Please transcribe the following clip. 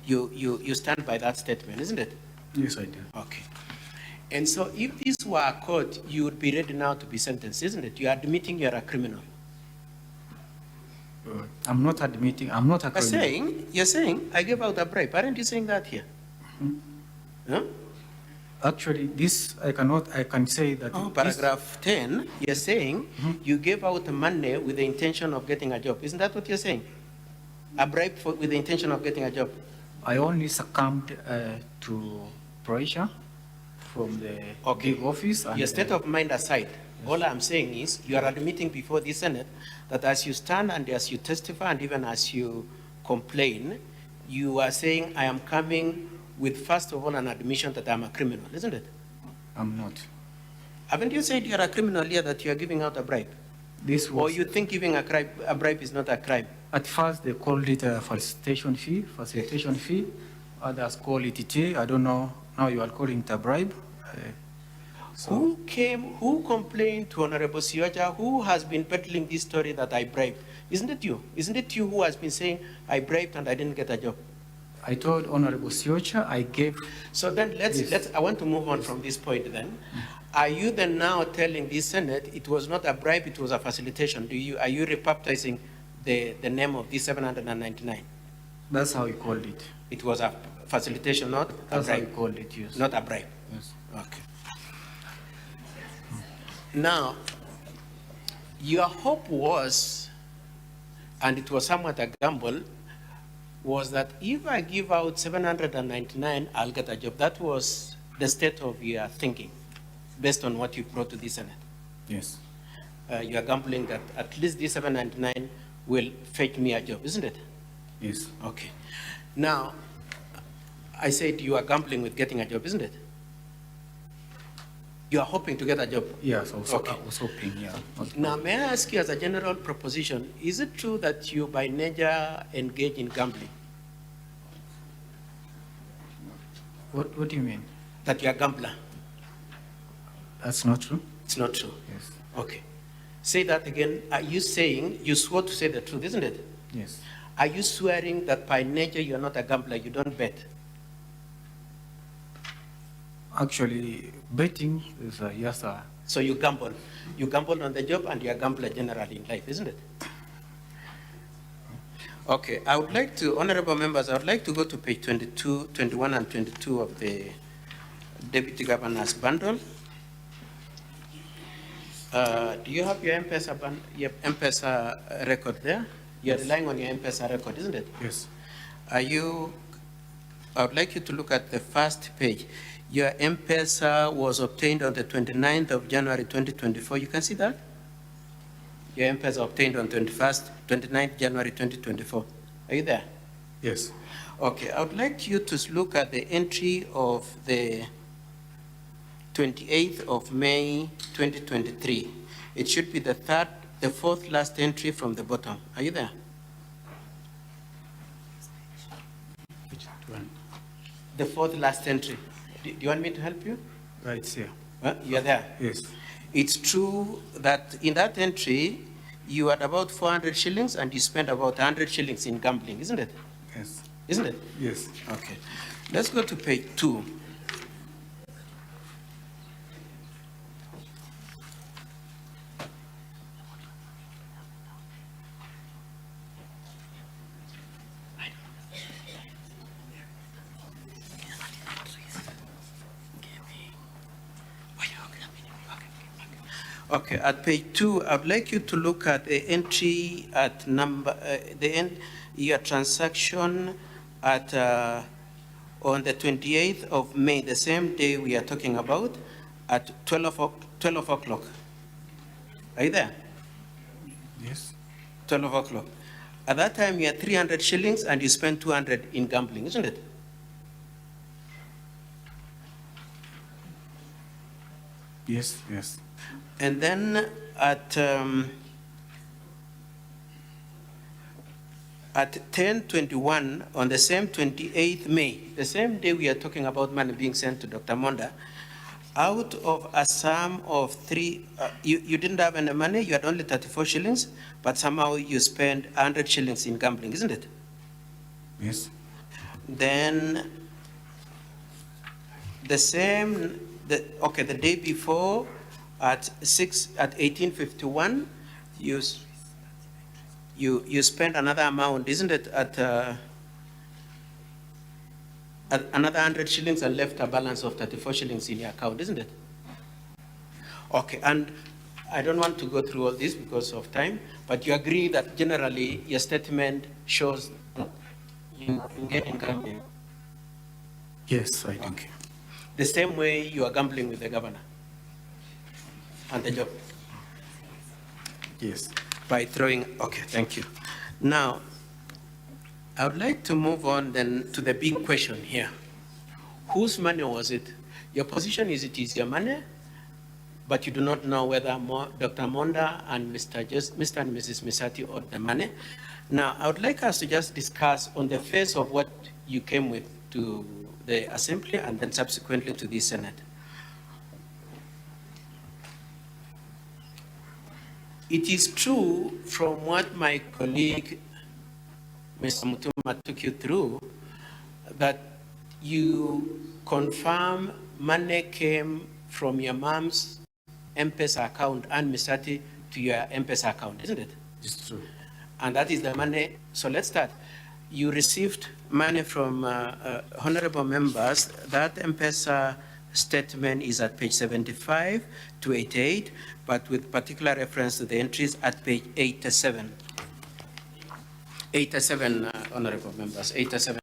You stand by that statement, isn't it? Yes, I do. Okay. And so if this were a court, you would be ready now to be sentenced, isn't it? You are admitting you're a criminal. I'm not admitting, I'm not a criminal. You're saying, I gave out a bribe. Aren't you saying that here? Huh? Actually, this, I can say that. Paragraph 10, you're saying you gave out money with the intention of getting a job. Isn't that what you're saying? A bribe with the intention of getting a job. I only succumbed to pressure from the big office. And your state of mind aside, all I'm saying is you are admitting before the Senate that as you stand and as you testify and even as you complain, you are saying, I am coming with, first of all, an admission that I'm a criminal, isn't it? I'm not. Haven't you said you're a criminal here, that you are giving out a bribe? Or you think giving a bribe is not a crime? At first, they called it a facilitation fee. Others call it tea. I don't know. Now you are calling it a bribe. Who complained to Honorable Sioja, who has been peddling this story that I bribed? Isn't it you? Isn't it you who has been saying I bribed and I didn't get a job? I told Honorable Sioja I gave. So then I want to move on from this point then. Are you then now telling the Senate it was not a bribe, it was a facilitation? Are you rebaptizing the name of the 799? That's how he called it. It was a facilitation, not a bribe? That's how he called it, yes. Not a bribe? Yes. Okay. Now, your hope was, and it was somewhat a gamble, was that if I give out 799, I'll get a job. That was the state of your thinking, based on what you brought to the Senate. Yes. You are gambling that at least the 799 will fetch me a job, isn't it? Yes. Okay. Now, I said you are gambling with getting a job, isn't it? You are hoping to get a job? Yes, I was hoping, yeah. Now, may I ask you as a general proposition, is it true that you by nature engage in gambling? What do you mean? That you are a gambler? That's not true. It's not true? Yes. Okay. Say that again. Are you saying, you swore to say the truth, isn't it? Yes. Are you swearing that by nature you are not a gambler, you don't bet? Actually, betting is a yes, sir. So you gamble. You gamble on the job and you're a gambler generally in life, isn't it? Okay, I would like to, honorable members, I would like to go to page 22, 21 and 22 of the Deputy Governor's bundle. Do you have your M-Pesa record there? You're relying on your M-Pesa record, isn't it? Yes. I would like you to look at the first page. Your M-Pesa was obtained on the 29th of January 2024. You can see that? Your M-Pesa obtained on 29th January 2024. Are you there? Yes. Okay, I would like you to look at the entry of the 28th of May 2023. It should be the fourth last entry from the bottom. Are you there? Which one? The fourth last entry. Do you want me to help you? Right here. You're there? Yes. It's true that in that entry, you had about 400 shillings and you spent about 100 shillings in gambling, isn't it? Yes. Isn't it? Yes. Okay. Let's go to page 2. Okay, at page 2, I'd like you to look at the entry at your transaction at on the 28th of May, the same day we are talking about, at 12 o'clock. Are you there? Yes. 12 o'clock. At that time, you had 300 shillings and you spent 200 in gambling, isn't it? Yes, yes. And then at 10:21 on the same 28th May, the same day we are talking about money being sent to Dr. Monda, out of a sum of you didn't have any money, you had only 34 shillings, but somehow you spent 100 shillings in gambling, isn't it? Yes. Then the day before at 1851, you spend another amount, isn't it, at another 100 shillings and left a balance of 34 shillings in your account, isn't it? Okay, and I don't want to go through all this because of time, but you agree that generally your statement shows that you engage in gambling? Yes, I do. Okay. The same way you are gambling with the governor and the job? Yes. By throwing, okay, thank you. Now, I would like to move on then to the big question here. Whose money was it? Your position is it is your money, but you do not know whether Dr. Monda and Mr. and Mrs. Misati owed the money. Now, I would like us to just discuss on the face of what you came with to the Assembly and then subsequently to the Senate. It is true from what my colleague, Mr. Mutuma, took you through, that you confirm money came from your mom's M-Pesa account and Misati to your M-Pesa account, isn't it? It's true. And that is the money. So let's start. You received money from honorable members. That M-Pesa statement is at page 75 to 88, but with particular reference to the entries at page 87. 87, honorable members, 87.